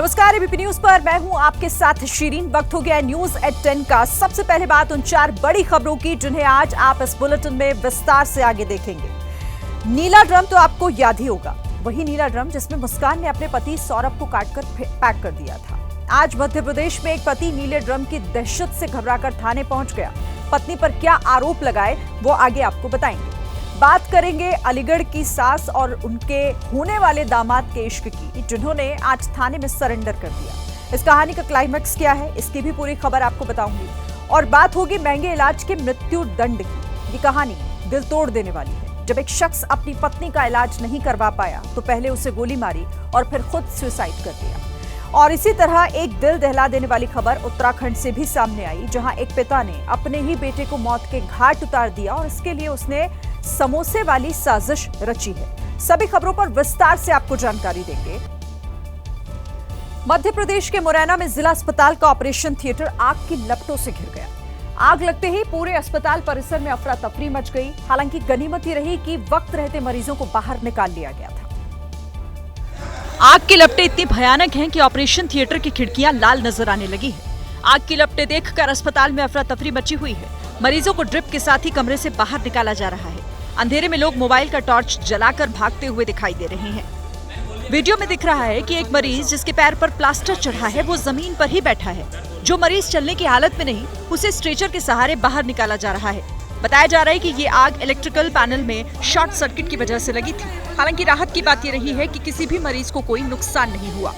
नमस्कार, ABP news पर मैं हूं आपके साथ शीरीन। वक्त हो गया न्यूज एट 10 का। सबसे पहले बात उन 4 बड़ी खबरों की जिन्हें आज आप इस बुलेटिन में विस्तार से आगे देखेंगे। नीला ड्रम तो आपको याद ही होगा, वही नीला ड्रम जिसमें मुस्कान ने अपने पति सौरभ को काटकर पैक कर दिया था। आज मध्य प्रदेश में एक पति नीले ड्रम की दहशत से घबराकर थाने पहुंच गया। पत्नी पर क्या आरोप लगाए वो आगे आपको बताएंगे। बात करेंगे अलीगढ़ की सास और उनके होने वाले दामाद के इश्क की, जिन्होंने आज थाने में सरेंडर कर दिया। इस कहानी का क्लाइमैक्स क्या है, इसकी भी पूरी खबर आपको बताऊंगी। और बात होगी महंगे इलाज के मृत्यु दंड की। ये कहानी दिल तोड़ देने वाली है। जब एक शख्स अपनी पत्नी का इलाज नहीं करवा पाया तो पहले उसे गोली मारी और फिर खुद सुसाइड कर दिया। और इसी तरह एक दिल दहला देने वाली खबर उत्तराखंड से भी सामने आई, जहां एक पिता ने अपने ही बेटे को मौत के घाट उतार दिया और इसके लिए उसने समोसे वाली साजिश रची है। सभी खबरों पर विस्तार से आपको जानकारी देंगे। मध्य प्रदेश के मुरैना में जिला अस्पताल का ऑपरेशन थिएटर आग की लपटों से घिर गया। आग लगते ही पूरे अस्पताल परिसर में अफरा तफरी मच गई। हालांकि गनीमत ही रही कि वक्त रहते मरीजों को बाहर निकाल लिया गया था। आग की लपटें इतनी भयानक हैं कि ऑपरेशन थिएटर की खिड़कियां लाल नजर आने लगी है। आग की लपटें देखकर अस्पताल में अफरा तफरी मची हुई है। मरीजों को ड्रिप के साथ ही कमरे से बाहर निकाला जा रहा है। अंधेरे में लोग मोबाइल का टॉर्च जलाकर भागते हुए दिखाई दे रहे हैं। वीडियो में दिख रहा है कि एक मरीज जिसके पैर पर प्लास्टर चढ़ा है वो जमीन पर ही बैठा है। जो मरीज चलने की हालत में नहीं, उसे स्ट्रेचर के सहारे बाहर निकाला जा रहा है। बताया जा रहा है कि ये आग इलेक्ट्रिकल पैनल में शॉर्ट सर्किट की वजह से लगी थी। हालांकि राहत की बात ये रही है कि किसी भी मरीज को कोई नुकसान नहीं हुआ।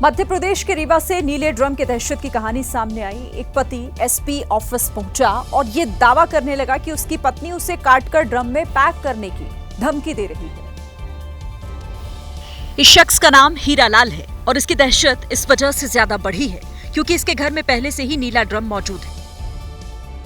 मध्य प्रदेश के रीवा से नीले ड्रम की दहशत की कहानी सामने आई। एक पति एसपी ऑफिस पहुंचा और ये दावा करने लगा कि उसकी पत्नी उसे काटकर ड्रम में पैक करने की धमकी दे रही है। इस शख्स का नाम हीरालाल है और इसकी दहशत इस वजह से ज्यादा बढ़ी है क्योंकि इसके घर में पहले से ही नीला ड्रम मौजूद है।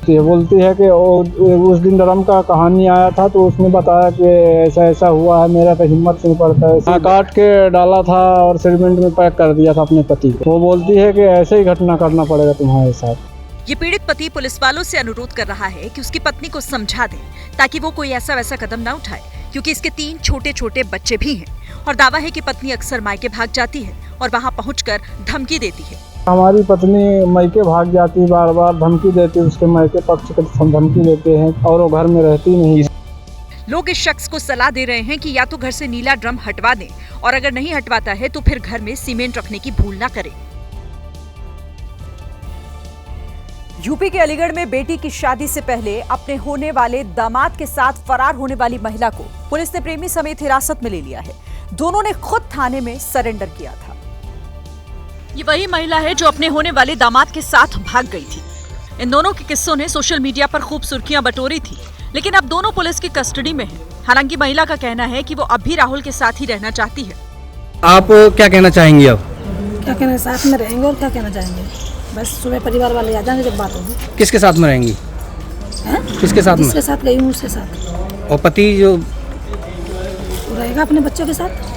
ये बोलती है कि उस दिन ड्रम का कहानी आया था तो उसने बताया कि ऐसा ऐसा हुआ है, मेरा तो हिम्मत नहीं पड़ता है। काट के डाला था और सीमेंट में पैक कर दिया था अपने पति को। वो बोलती है कि ऐसे ही घटना करना पड़ेगा तुम्हारे साथ। ये पीड़ित पति पुलिस वालों से अनुरोध कर रहा है कि उसकी पत्नी को समझा दें ताकि वो कोई ऐसा वैसा कदम न उठाए, क्योंकि इसके 3 छोटे छोटे बच्चे भी हैं। और दावा है कि पत्नी अक्सर मायके भाग जाती है और वहाँ पहुंचकर धमकी देती है। हमारी पत्नी मायके भाग जाती, बार बार धमकी देती, उसके मायके पक्ष को धमकी देते हैं और वो घर में रहती नहीं। लोग इस शख्स को सलाह दे रहे हैं कि या तो घर से नीला ड्रम हटवा दें और अगर नहीं हटवाता है तो फिर घर में सीमेंट रखने की भूल ना करें। यूपी के अलीगढ़ में बेटी की शादी से पहले अपने होने वाले दामाद के साथ फरार होने वाली महिला को पुलिस ने प्रेमी समेत हिरासत में ले लिया है। दोनों ने खुद थाने में सरेंडर किया था। ये वही महिला है जो अपने होने वाले दामाद के साथ भाग गई थी। इन दोनों के किस्सों ने सोशल मीडिया पर खूब सुर्खियां बटोरी थी, लेकिन अब दोनों पुलिस की कस्टडी में हैं। हालांकि महिला का कहना है कि वो अब भी राहुल के साथ ही रहना चाहती है। आप क्या कहना चाहेंगी? अब क्या कहना, साथ में रहेंगे और क्या कहना चाहेंगे। बस सुबह परिवार वाले आ जाएंगे जब बात होगी। किसके साथ में रहेंगी? किसके साथ में? जिसके साथ गई हूँ उसके साथ। और पति जो रहेगा अपने बच्चों के साथ।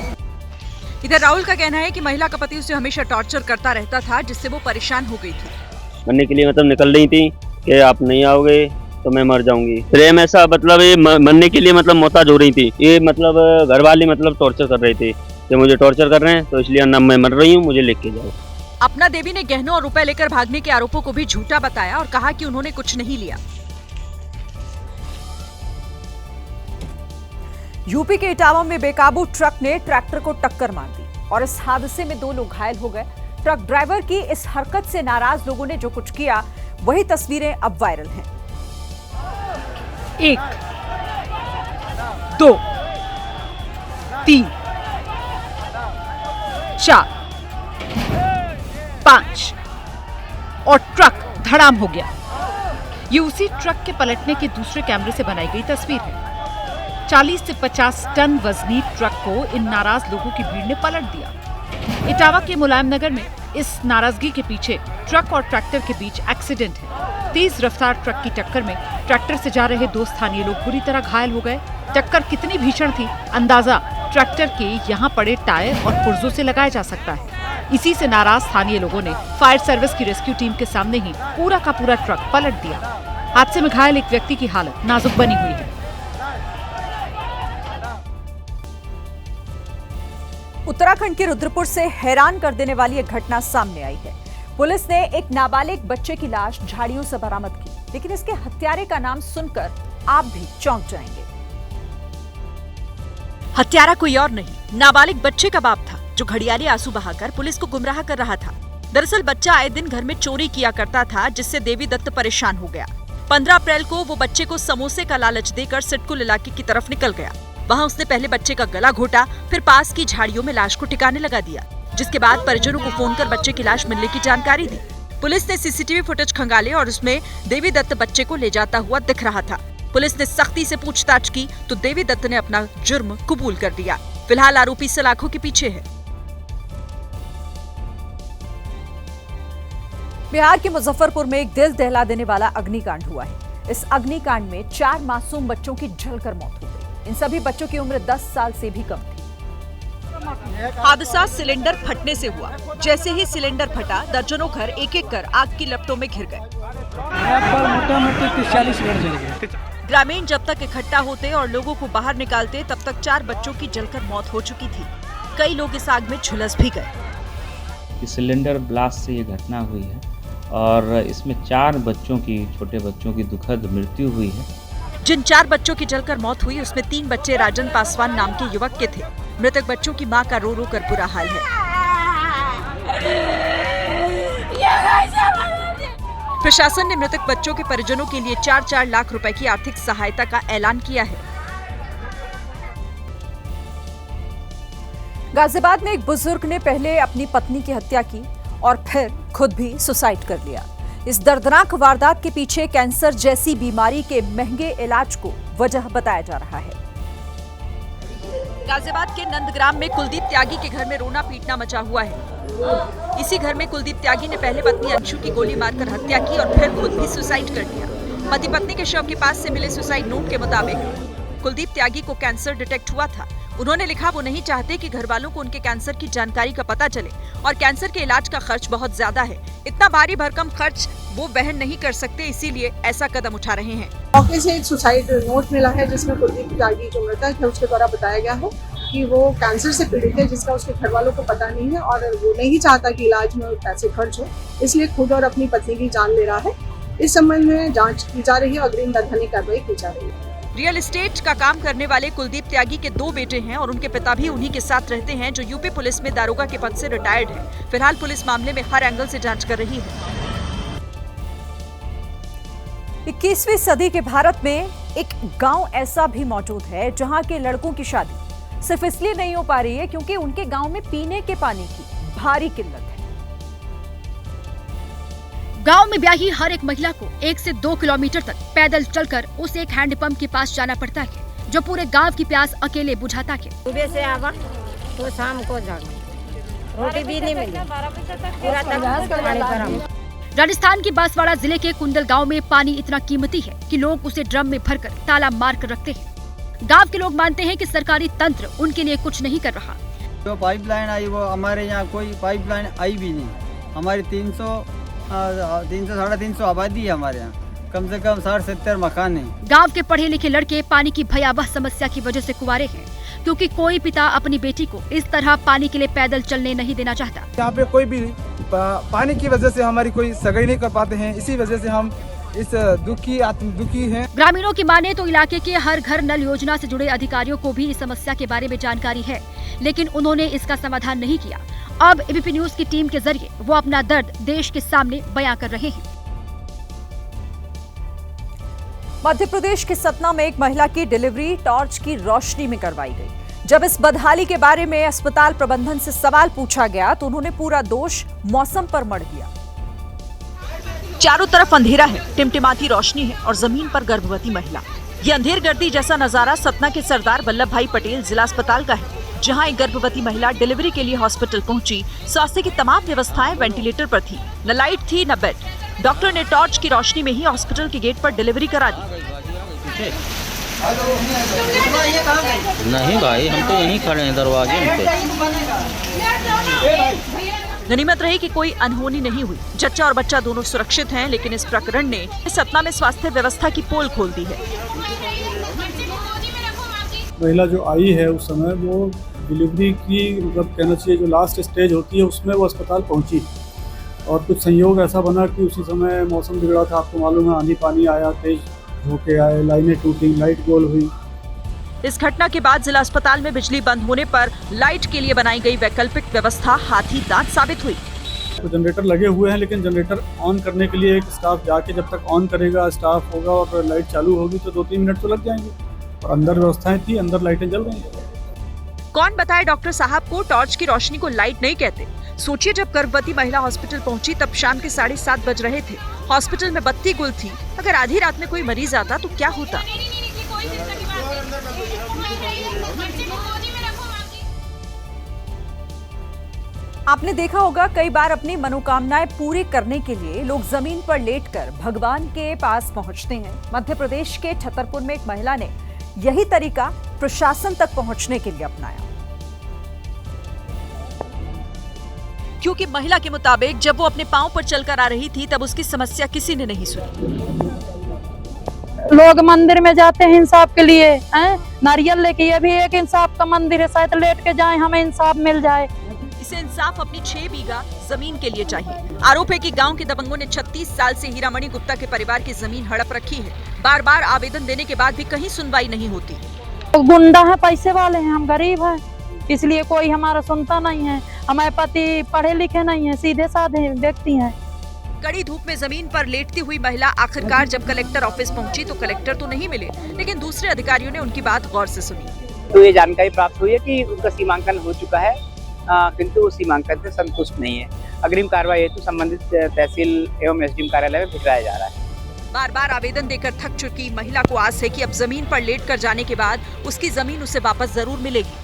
इधर राहुल का कहना है कि महिला का पति उसे हमेशा टॉर्चर करता रहता था, जिससे वो परेशान हो गई थी। मरने के लिए मतलब निकल रही थी कि आप नहीं आओगे तो मैं मर जाऊंगी। प्रेम ऐसा मतलब ये मरने के लिए मतलब मोहताज हो रही थी। ये मतलब घर वाले मतलब टॉर्चर कर रहे थे कि मुझे टॉर्चर कर रहे हैं तो इसलिए ना मैं मर रही हूँ, मुझे लेके जाओ। अपना देवी ने गहनों और रुपए लेकर भागने के आरोपों को भी झूठा बताया और कहा कि उन्होंने कुछ नहीं लिया। यूपी के इटावा में बेकाबू ट्रक ने ट्रैक्टर को टक्कर मार दी और इस हादसे में 2 लोग घायल हो गए। ट्रक ड्राइवर की इस हरकत से नाराज लोगों ने जो कुछ किया, वही तस्वीरें अब वायरल हैं। 1, 2, 3, 4, 5 और ट्रक धड़ाम हो गया। ये उसी ट्रक के पलटने के दूसरे कैमरे से बनाई गई तस्वीर है। 40 से 50 टन वजनी ट्रक को इन नाराज लोगों की भीड़ ने पलट दिया। इटावा के मुलायम नगर में इस नाराजगी के पीछे ट्रक और ट्रैक्टर के बीच एक्सीडेंट है। तेज रफ्तार ट्रक की टक्कर में ट्रैक्टर से जा रहे 2 स्थानीय लोग बुरी तरह घायल हो गए। टक्कर कितनी भीषण थी, अंदाजा ट्रैक्टर के यहाँ पड़े टायर और पुर्जों से लगाया जा सकता है। इसी से नाराज स्थानीय लोगों ने फायर सर्विस की रेस्क्यू टीम के सामने ही पूरा का पूरा ट्रक पलट दिया। हादसे में घायल एक व्यक्ति की हालत नाजुक बनी हुई है। उत्तराखंड के रुद्रपुर से हैरान कर देने वाली एक घटना सामने आई है। पुलिस ने एक नाबालिग बच्चे की लाश झाड़ियों से बरामद की, लेकिन इसके हत्यारे का नाम सुनकर आप भी चौंक जाएंगे। हत्यारा कोई और नहीं, नाबालिग बच्चे का बाप था, जो घड़ियाली आंसू बहाकर पुलिस को गुमराह कर रहा था। दरअसल बच्चा आए दिन घर में चोरी किया करता था, जिससे देवी दत्त परेशान हो गया। 15 अप्रैल को वो बच्चे को समोसे का लालच देकर सिटकुल इलाके की तरफ निकल गया। वहाँ उसने पहले बच्चे का गला घोटा, फिर पास की झाड़ियों में लाश को ठिकाने लगा दिया, जिसके बाद परिजनों को फोन कर बच्चे की लाश मिलने की जानकारी दी। पुलिस ने सीसीटीवी फुटेज खंगाले और उसमें देवी दत्त बच्चे को ले जाता हुआ दिख रहा था। पुलिस ने सख्ती से पूछताछ की तो देवी दत्त ने अपना जुर्म कबूल कर लिया। फिलहाल आरोपी सलाखों के पीछे है। बिहार के मुजफ्फरपुर में एक दिल दहला देने वाला अग्निकांड हुआ है। इस अग्निकांड में 4 मासूम बच्चों की जलकर मौत हो गई। इन सभी बच्चों की उम्र 10 साल से भी कम थी। हादसा सिलेंडर फटने से हुआ। जैसे ही सिलेंडर फटा, दर्जनों घर एक एक कर आग की लपटों में घिर गए। ग्रामीण जब तक इकट्ठा होते और लोगों को बाहर निकालते, तब तक 4 बच्चों की जलकर मौत हो चुकी थी। कई लोग इस आग में झुलस भी गए। सिलेंडर ब्लास्ट से ये घटना हुई है और इसमें 4 बच्चों की, छोटे बच्चं की दुखद मृत्यु हुई है। जिन 4 बच्चों की जलकर मौत हुई, उसमें 3 बच्चे राजन पासवान नाम के युवक के थे। मृतक बच्चों की मां का रो रो कर बुरा हाल है। प्रशासन ने मृतक बच्चों के परिजनों के लिए 4-4 लाख रुपए की आर्थिक सहायता का ऐलान किया है। गाजियाबाद में एक बुजुर्ग ने पहले अपनी पत्नी की हत्या की और फिर खुद भी सुसाइड कर लिया। इस दर्दनाक वारदात के पीछे कैंसर जैसी बीमारी के महंगे इलाज को वजह बताया जा रहा है। गाजियाबाद के नंदग्राम में कुलदीप त्यागी के घर में रोना पीटना मचा हुआ है। इसी घर में कुलदीप त्यागी ने पहले पत्नी अंशु की गोली मारकर हत्या की और फिर खुद भी सुसाइड कर लिया। पति पत्नी के शव के पास से मिले सुसाइड नोट के मुताबिक कुलदीप त्यागी को कैंसर डिटेक्ट हुआ था। उन्होंने लिखा वो नहीं चाहते कि घर वालों को उनके कैंसर की जानकारी का पता चले और कैंसर के इलाज का खर्च बहुत ज्यादा है। इतना भारी भरकम खर्च वो वहन नहीं कर सकते, इसीलिए ऐसा कदम उठा रहे हैं। मौके से एक सुसाइड नोट मिला है, जिसमें कुलदीप त्यागी जो मृतक है उसके द्वारा बताया गया है कि वो कैंसर से पीड़ित है, जिसका उसके घर वालों को पता नहीं है और वो नहीं चाहता कि इलाज में पैसे खर्च हो, इसलिए खुद और अपनी पत्नी की जान ले रहा है। इस संबंध में जांच की जा रही है और अग्रिम वैधानिक कार्रवाई की जा रही है। रियल एस्टेट का काम करने वाले कुलदीप त्यागी के 2 बेटे हैं और उनके पिता भी उन्हीं के साथ रहते हैं, जो यूपी पुलिस में दारोगा के पद से रिटायर्ड है। फिलहाल पुलिस मामले में हर एंगल से जांच कर रही है। 21वीं सदी के भारत में एक गांव ऐसा भी मौजूद है जहां के लड़कों की शादी सिर्फ इसलिए नहीं हो पा रही है क्योंकि उनके गांव में पीने के पानी की भारी किल्लत है। गांव में ब्याही हर एक महिला को 1 से 2 किलोमीटर तक पैदल चलकर उस एक हैंडपंप के पास जाना पड़ता है, जो पूरे गांव की प्यास अकेले बुझाता है। सुबह से आवा तो शाम को जाओ, रोटी भी नहीं मिली, पूरा तक। राजस्थान के बांसवाड़ा जिले के कुंडल गांव में पानी इतना कीमती है कि लोग उसे ड्रम में भरकर ताला मार कर रखते हैं। गांव के लोग मानते हैं कि सरकारी तंत्र उनके लिए कुछ नहीं कर रहा। जो पाइपलाइन आई वो हमारे यहाँ कोई पाइपलाइन आई भी नहीं। हमारी 300-350 आबादी है हमारे यहाँ, कम से कम 60-70 मकान है। गांव के पढ़े लिखे लड़के पानी की भयावह समस्या की वजह से कुंवारे हैं, क्योंकि कोई पिता अपनी बेटी को इस तरह पानी के लिए पैदल चलने नहीं देना चाहता। यहाँ पे कोई भी पानी की वजह से हमारी कोई सगाई नहीं कर पाते हैं, इसी वजह से हम इस दुखी हैं। ग्रामीणों की माने तो इलाके के हर घर नल योजना से जुड़े अधिकारियों को भी इस समस्या के बारे में जानकारी है, लेकिन उन्होंने इसका समाधान नहीं किया। अब एबीपी न्यूज की टीम के जरिए वो अपना दर्द देश के सामने बयां कर रहे हैं। मध्य प्रदेश के सतना में एक महिला की डिलीवरी टॉर्च की रोशनी में करवाई गई। जब इस बदहाली के बारे में अस्पताल प्रबंधन से सवाल पूछा गया तो उन्होंने पूरा दोष मौसम पर मढ़ दिया। चारों तरफ अंधेरा है, टिमटिमाती रोशनी है और जमीन पर गर्भवती महिला। ये अंधेरगर्दी जैसा नजारा सतना के सरदार वल्लभ भाई पटेल जिला अस्पताल का है, जहां एक गर्भवती महिला डिलीवरी के लिए हॉस्पिटल पहुंची। स्वास्थ्य की तमाम व्यवस्थाएं वेंटिलेटर पर थी, न लाइट थी न बेड। डॉक्टर ने टॉर्च की रोशनी में ही हॉस्पिटल के गेट पर डिलीवरी करा दी। नहीं भाई, हम तो यहीं खड़े हैं दरवाजे में। गनीमत रही कि कोई अनहोनी नहीं हुई। जच्चा और बच्चा दोनों सुरक्षित हैं, लेकिन इस प्रकरण ने सतना में स्वास्थ्य व्यवस्था की पोल खोल दी है। महिला जो आई है उस समय वो डिलीवरी की मतलब कहना चाहिए जो लास्ट स्टेज होती है उसमें वो अस्पताल पहुंची, और कुछ संयोग ऐसा बना कि उसी समय मौसम बिगड़ा था। आपको मालूम है, आंधी पानी आया, तेज झोंके आए, लाइनें टूटी, लाइट गोल हुई। इस घटना के बाद जिला अस्पताल में बिजली बंद होने पर लाइट के लिए बनाई गई वैकल्पिक व्यवस्था हाथी दांत साबित हुई। तो जनरेटर लगे हुए हैं, लेकिन जनरेटर ऑन करने के लिए एक स्टाफ जाके जब तक ऑन करेगा, स्टाफ होगा और लाइट चालू होगी तो 2-3 मिनट तो लग जाएंगे। और अंदर व्यवस्थाएं थी, अंदर लाइटें जल रही हैं। कौन बताए डॉक्टर साहब को टॉर्च की रोशनी को लाइट नहीं कहते। सोचिए, जब गर्भवती महिला हॉस्पिटल पहुंची तब शाम के 7:30 बज रहे थे। हॉस्पिटल में बत्ती गुल थी। अगर आधी रात में कोई मरीज आता तो क्या होता। आपने देखा होगा, कई बार अपनी मनोकामनाएं पूरी करने के लिए लोग जमीन पर लेटकर भगवान के पास पहुंचते हैं। मध्य प्रदेश के छतरपुर में एक महिला ने यही तरीका प्रशासन तक पहुंचने के लिए अपनाया, क्योंकि महिला के मुताबिक जब वो अपने पांव पर चलकर आ रही थी तब उसकी समस्या किसी ने नहीं सुनी। लोग मंदिर में जाते हैं इंसाफ के लिए, नारियल लेके, ये भी एक इंसाफ का मंदिर है, शायद लेट के जाएं हमें इंसाफ मिल जाए। इसे इंसाफ अपनी 6 बीघा जमीन के लिए चाहिए। आरोप है कि गांव के दबंगों ने 36 साल से हीरामणि गुप्ता के परिवार की जमीन हड़प रखी है। बार बार आवेदन देने के बाद भी कहीं सुनवाई नहीं होती। गुंडा है, पैसे वाले हैं, हम गरीब हैं, इसलिए कोई हमारा सुनता नहीं है। हमारे पति पढ़े लिखे नहीं है, सीधे साधे व्यक्ति हैं। कड़ी धूप में जमीन पर लेटती हुई महिला आखिरकार जब कलेक्टर ऑफिस पहुंची तो कलेक्टर तो नहीं मिले, लेकिन दूसरे अधिकारियों ने उनकी बात गौर से सुनी। तो ये जानकारी प्राप्त हुई है कि उनका सीमांकन हो चुका है, किंतु उस सीमांकन से संतुष्ट नहीं है। अग्रिम कार्रवाई हेतु संबंधित तहसील एवं एसडीएम कार्यालय में भिजवाया जा रहा है। बार बार आवेदन देकर थक चुकी महिला को आस है कि अब जमीन पर लेटकर जाने के बाद उसकी जमीन उसे वापस जरूर मिलेगी।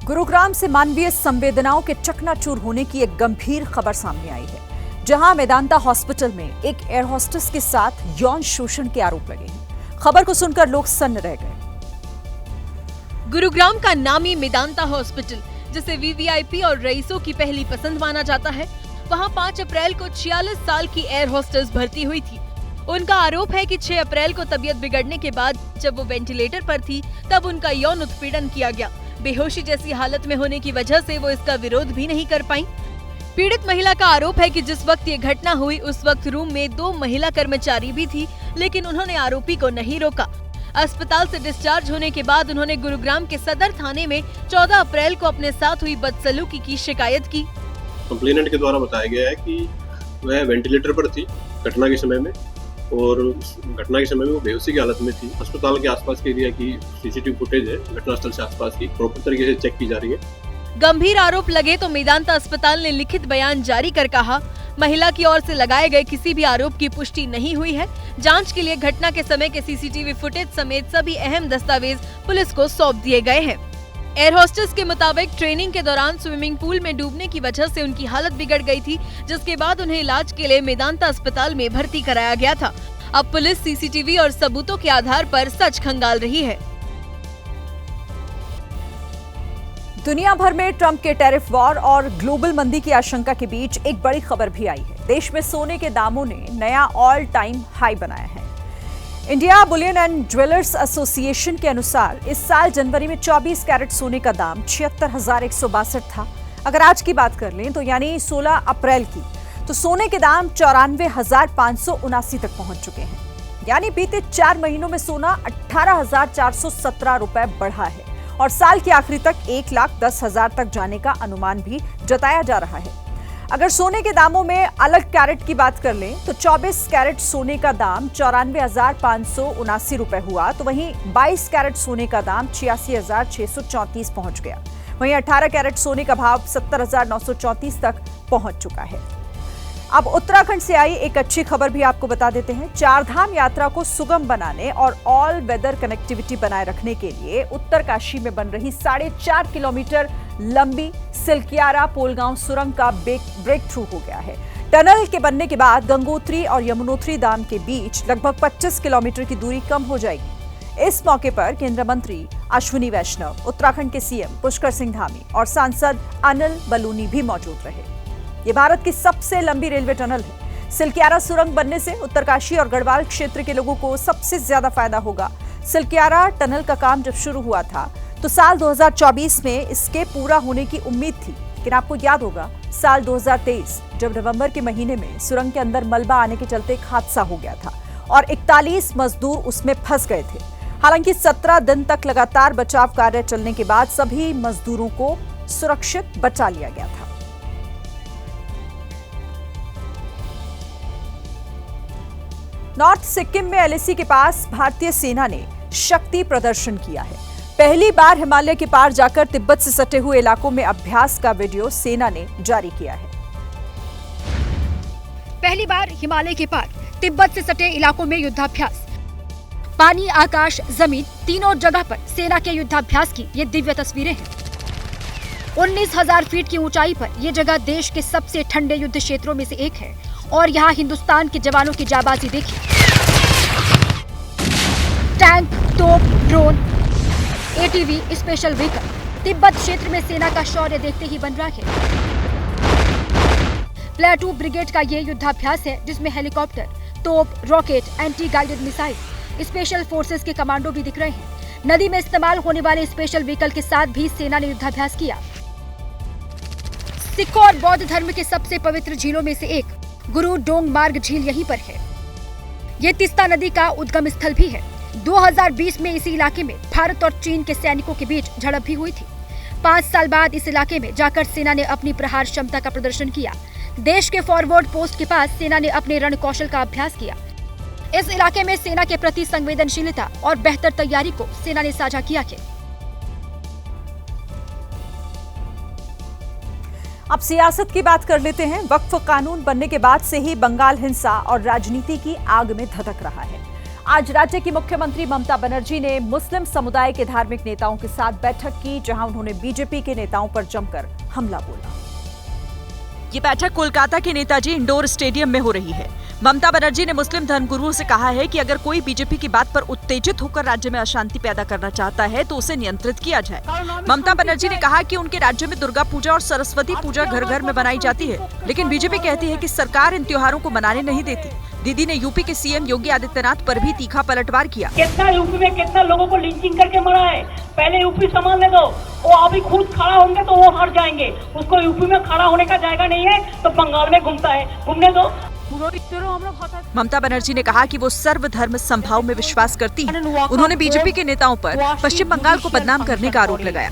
गुरुग्राम से मानवीय संवेदनाओं के चकनाचूर होने की एक गंभीर खबर सामने आई है, जहां मेदांता हॉस्पिटल में एक एयर होस्टेस के साथ यौन शोषण के आरोप लगे हैं। खबर को सुनकर लोग सन्न रह गए। गुरुग्राम का नामी मेदांता हॉस्पिटल, जिसे वीवीआईपी और रईसों की पहली पसंद माना जाता है, वहां 5 अप्रैल को 46 साल की एयर होस्टेस भर्ती हुई थी। उनका आरोप है कि 6 अप्रैल को तबीयत बिगड़ने के बाद जब वो वेंटिलेटर पर थी तब उनका यौन उत्पीड़न किया गया। बेहोशी जैसी हालत में होने की वजह से वो इसका विरोध भी नहीं कर पाई। पीड़ित महिला का आरोप है कि जिस वक्त ये घटना हुई उस वक्त रूम में 2 महिला कर्मचारी भी थी, लेकिन उन्होंने आरोपी को नहीं रोका। अस्पताल से डिस्चार्ज होने के बाद उन्होंने गुरुग्राम के सदर थाने में 14 अप्रैल को अपने साथ हुई बदसलूकी की शिकायत की। कंप्लेनेंट के द्वारा बताया गया है कि वह वेंटिलेटर पर थी घटना के समय में, और घटना के समय में वो बेहोशी की हालत में थी। अस्पताल के आसपास के एरिया की सीसीटीवी फुटेज है घटनास्थल से आसपास की, प्रॉपर तरीके से चेक की जा रही है। गंभीर आरोप लगे तो मेदांता अस्पताल ने लिखित बयान जारी कर कहा, महिला की ओर से लगाए गए किसी भी आरोप की पुष्टि नहीं हुई है। जांच के लिए घटना के समय के सीसीटीवी फुटेज समेत सभी अहम दस्तावेज पुलिस को सौंप दिए गए हैं। एयर होस्टेस के मुताबिक ट्रेनिंग के दौरान स्विमिंग पूल में डूबने की वजह से उनकी हालत बिगड़ गई थी, जिसके बाद उन्हें इलाज के लिए मेदांता अस्पताल में भर्ती कराया गया था। अब पुलिस सीसीटीवी और सबूतों के आधार पर सच खंगाल रही है। दुनिया भर में ट्रंप के टैरिफ वॉर और ग्लोबल मंदी की आशंका के बीच एक बड़ी खबर भी आई है। देश में सोने के दामों ने नया ऑल टाइम हाई बनाया है। India Boolean and jewellers association के अनुसार इस साल जनवरी में 24 कैरेट सोने का दाम 76,162 था। अगर आज की बात कर लें तो यानी 16 अप्रैल की, तो सोने के दाम 94,579 तक पहुंच चुके हैं। यानी बीते 4 महीनों में सोना 18,417 रुपए बढ़ा है और साल के आखिरी तक 1,10,000 तक जाने का अनुमान भी जताया जा रहा है। अगर सोने के दामों में अलग कैरेट की बात कर लें तो 24 कैरेट सोने का दाम 94,579 रुपए हुआ, तो वहीं 22 कैरेट सोने का दाम 86,634 पहुंच गया। वहीं 18 कैरेट सोने का भाव 70,934 तक पहुंच चुका है। अब उत्तराखंड से आई एक अच्छी खबर भी आपको बता देते हैं। 4 धाम यात्रा को सुगम बनाने और ऑल वेदर कनेक्टिविटी बनाए रखने के लिए उत्तरकाशी में बन रही 4.5 किलोमीटर लंबी सिलकियारा पोलगांव सुरंग का ब्रेक थ्रू हो गया है। टनल के बनने के बाद गंगोत्री और यमुनोत्री धाम के बीच लगभग 25 किलोमीटर की दूरी कम हो जाएगी। इस मौके पर केंद्रीय मंत्री अश्विनी वैष्णव, उत्तराखंड के सीएम पुष्कर सिंह धामी और सांसद अनिल बलूनी भी मौजूद रहे। ये भारत की सबसे लंबी रेलवे टनल है। सिलकियारा सुरंग बनने से उत्तरकाशी और गढ़वाल क्षेत्र के लोगों को सबसे ज्यादा फायदा होगा। सिलक्यारा टनल का काम जब शुरू हुआ था तो साल 2024 में इसके पूरा होने की उम्मीद थी, लेकिन आपको याद होगा साल 2023 जब नवंबर के महीने में सुरंग के अंदर मलबा आने के चलते एक हादसा हो गया था और 41 मजदूर उसमें फंस गए थे। हालांकि 17 दिन तक लगातार बचाव कार्य चलने के बाद सभी मजदूरों को सुरक्षित बचा लिया गया था। नॉर्थ सिक्किम में एलएसी के पास भारतीय सेना ने शक्ति प्रदर्शन किया है। पहली बार हिमालय के पार जाकर तिब्बत से सटे हुए इलाकों में अभ्यास का वीडियो सेना ने जारी किया है। पहली बार हिमालय के पार तिब्बत से सटे इलाकों में युद्धाभ्यास। पानी, आकाश, जमीन तीनों जगह पर सेना के युद्धाभ्यास की ये दिव्य तस्वीरें हैं। 19,000 फीट की ऊंचाई पर यह जगह देश के सबसे ठंडे युद्ध क्षेत्रों में से एक है और यहाँ हिंदुस्तान के जवानों की जाबाजी देखिए। टैंक, तोप, drone, ATV, special vehicle Tibet क्षेत्र में सेना का शौर्य देखते ही बन रहा है। प्लेटू ब्रिगेड का ये युद्धाभ्यास है जिसमें हेलीकॉप्टर, तोप, rocket, anti guided missile, special forces के कमांडो भी दिख रहे हैं। नदी में इस्तेमाल होने वाले स्पेशल व्हीकल के साथ भी सेना ने युद्धाभ्यास किया। सिखों और बौद्ध धर्म के सबसे पवित्र झीलों में से एक गुरु डोंग मार्ग झील यहीं पर है। ये तिस्ता नदी का उद्गम स्थल भी है। 2020 में इसी इलाके में भारत और चीन के सैनिकों के बीच झड़प भी हुई थी। 5 साल बाद इस इलाके में जाकर सेना ने अपनी प्रहार क्षमता का प्रदर्शन किया। देश के फॉरवर्ड पोस्ट के पास सेना ने अपने रण कौशल का अभ्यास किया। इस इलाके में सेना के प्रति संवेदनशीलता और बेहतर तैयारी को सेना ने साझा किया है। अब सियासत की बात कर लेते हैं। वक्फ कानून बनने के बाद से ही बंगाल हिंसा और राजनीति की आग में धधक रहा है। आज राज्य की मुख्यमंत्री ममता बनर्जी ने मुस्लिम समुदाय के धार्मिक नेताओं के साथ बैठक की, जहां उन्होंने बीजेपी के नेताओं पर जमकर हमला बोला। ये बैठक कोलकाता के नेताजी इंडोर स्टेडियम में हो रही है। ममता बनर्जी ने मुस्लिम धर्मगुरुओं से कहा है कि अगर कोई बीजेपी की बात पर उत्तेजित होकर राज्य में अशांति पैदा करना चाहता है तो उसे नियंत्रित किया जाए। ममता बनर्जी ने कहा कि उनके राज्य में दुर्गा पूजा और सरस्वती पूजा घर घर में बनाई जाती है, लेकिन बीजेपी कहती है कि सरकार इन त्योहारों को मनाने नहीं देती। दीदी ने यूपी के सीएम योगी आदित्यनाथ पर भी तीखा पलटवार किया। कितना यूपी में कितना लोगों को लिंचिंग करके मरा है, पहले यूपी संभालने दो। वो अभी खुद खड़ा होंगे तो वो हार जाएंगे। उसको यूपी में खड़ा होने का जायगा नहीं है तो बंगाल में घूमता है, घूमने दो। ममता बनर्जी ने कहा कि वो सर्वधर्म समभाव में विश्वास करती हैं। उन्होंने बीजेपी के नेताओं पर पश्चिम बंगाल को बदनाम करने का आरोप लगाया।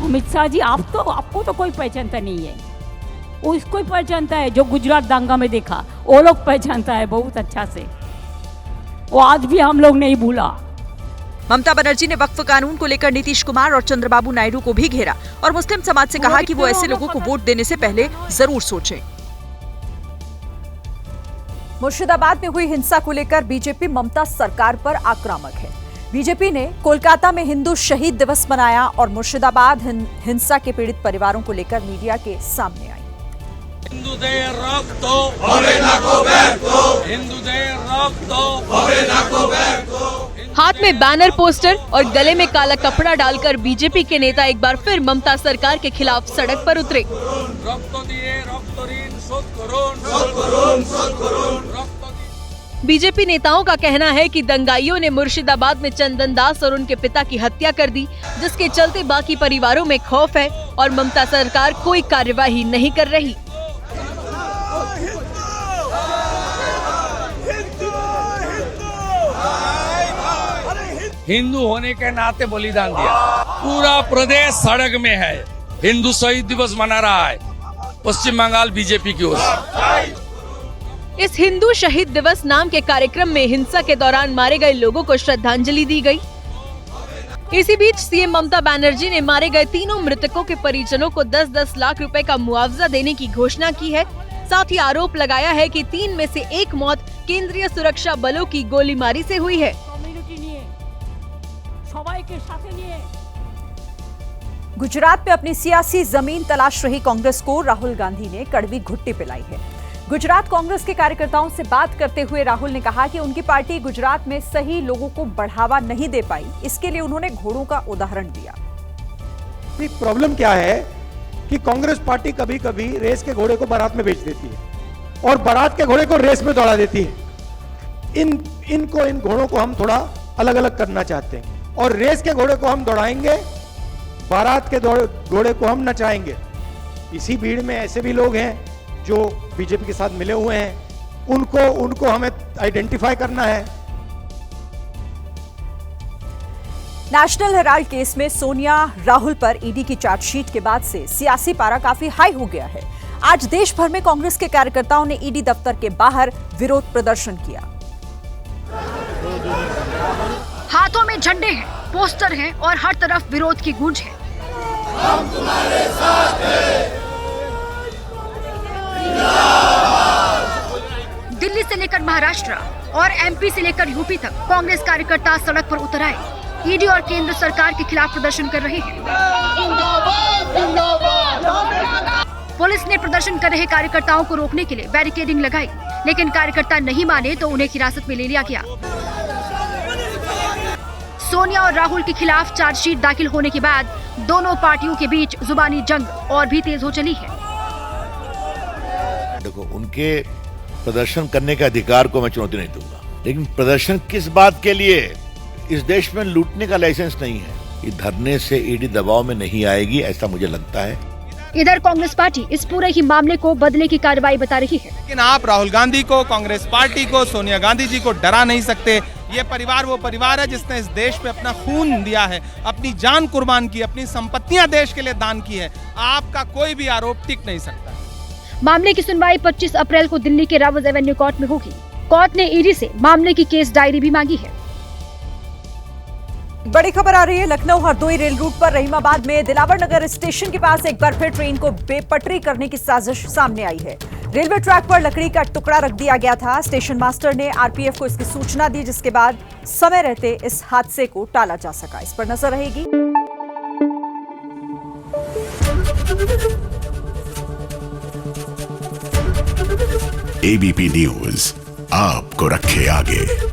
अमित शाह जी, आपको तो कोई पहचानता नहीं है, वो इसको ही पहचानता है जो गुजरात दांगा में देखा, वो लोग पहचानता है बहुत अच्छा से। वो आज भी हम लोग नहीं भूला। ममता बनर्जी ने वक्फ कानून को लेकर नीतीश कुमार और चंद्रबाबू नायडू को भी घेरा और मुस्लिम समाज से कहा कि वो ऐसे लोगों को वोट देने से पहले जरूर सोचें। मुर्शिदाबाद में हुई हिंसा को लेकर बीजेपी ममता सरकार पर आक्रामक है। बीजेपी ने कोलकाता में हिंदू शहीद दिवस मनाया और मुर्शिदाबाद हिंसा के पीड़ित परिवारों को लेकर मीडिया के सामने आई। हाथ में बैनर, पोस्टर और गले में काला कपड़ा डालकर बीजेपी के नेता एक बार फिर ममता सरकार के खिलाफ सड़क पर उतरे। बीजेपी नेताओं का कहना है कि दंगाइयों ने मुर्शिदाबाद में चंदन दास और उनके पिता की हत्या कर दी, जिसके चलते बाकी परिवारों में खौफ है और ममता सरकार कोई कार्यवाही नहीं कर रही। हिंदू होने के नाते बलिदान दिया। पूरा प्रदेश सड़क में है, हिंदू शहीद दिवस मना रहा है पश्चिम बंगाल बीजेपी की ओर से। इस हिंदू शहीद दिवस नाम के कार्यक्रम में हिंसा के दौरान मारे गए लोगों को श्रद्धांजलि दी गई। इसी बीच सीएम ममता बनर्जी ने मारे गए तीनों मृतकों के परिजनों को 10-10 लाख रुपए का मुआवजा देने की घोषणा की है। साथ ही आरोप लगाया है कि 3 में से 1 मौत केंद्रीय सुरक्षा बलों की गोलीमारी से हुई है। गुजरात में अपनी सियासी जमीन तलाश रही कांग्रेस को राहुल गांधी ने कड़वी घुट्टी पिलाई है। गुजरात कांग्रेस के कार्यकर्ताओं से बात करते हुए राहुल ने कहा कि उनकी पार्टी गुजरात में सही लोगों को बढ़ावा नहीं दे पाई, इसके लिए उन्होंने घोड़ों का उदाहरण दिया। प्रॉब्लम क्या है कि कांग्रेस पार्टी कभी कभी रेस के घोड़े को बारात में बेच देती है और बारात के घोड़े को रेस में दौड़ा देती है। इन घोड़ों को हम थोड़ा अलग अलग करना चाहते हैं। और रेस के घोड़े को हम दौड़ाएंगे, बारात के घोड़े को हम नचाएंगे। इसी भीड़ में ऐसे भी लोग हैं जो बीजेपी के साथ मिले हुए हैं, उनको हमें आइडेंटिफाई करना है। नेशनल हेराल्ड केस में सोनिया राहुल पर ईडी की चार्जशीट के बाद से सियासी पारा काफी हाई हो गया है। आज देश भर में कांग्रेस के कार्यकर्ताओं ने ईडी दफ्तर के बाहर विरोध प्रदर्शन किया। हाथों में झंडे हैं, पोस्टर हैं और हर तरफ विरोध की गूंज है। हम तुम्हारे साथ हैं। दिल्ली से लेकर महाराष्ट्र और एमपी से लेकर यूपी तक कांग्रेस कार्यकर्ता सड़क पर उतर आए। ईडी और केंद्र सरकार के खिलाफ प्रदर्शन कर रहे हैं। पुलिस ने प्रदर्शन कर रहे कार्यकर्ताओं को रोकने के लिए बैरिकेडिंग लगाई, लेकिन कार्यकर्ता नहीं माने तो उन्हें हिरासत में ले लिया गया। सोनिया और राहुल के खिलाफ चार्जशीट दाखिल होने के बाद दोनों पार्टियों के बीच जुबानी जंग और भी तेज हो चली है। देखो, उनके प्रदर्शन करने के अधिकार को मैं चुनौती नहीं दूंगा, लेकिन प्रदर्शन किस बात के लिए? इस देश में लूटने का लाइसेंस नहीं है। ये धरने से ईडी दबाव में नहीं आएगी, ऐसा मुझे लगता है। इधर कांग्रेस पार्टी इस पूरे ही मामले को बदले की कार्रवाई बता रही है। लेकिन आप राहुल गांधी को, कांग्रेस पार्टी को, सोनिया गांधी जी को डरा नहीं सकते। ये परिवार वो परिवार है जिसने इस देश पे अपना खून दिया है, अपनी जान कुर्बान की, अपनी संपत्तियां देश के लिए दान की है। आपका कोई भी आरोप टिक नहीं सकता। मामले की सुनवाई 25 अप्रैल को दिल्ली के रावत एवेन्यू कोर्ट में होगी। कोर्ट ने ईडी से मामले की केस डायरी भी मांगी है। बड़ी खबर आ रही है लखनऊ हरदोई रेल रूट पर रहीमाबाद में दिलावर नगर स्टेशन के पास एक बार फिर ट्रेन को बेपटरी करने की साजिश सामने आई है। रेलवे ट्रैक पर लकड़ी का टुकड़ा रख दिया गया था। स्टेशन मास्टर ने आरपीएफ को इसकी सूचना दी, जिसके बाद समय रहते इस हादसे को टाला जा सका। इस पर नजर रहेगी। एबीपी न्यूज आपको रखे आगे।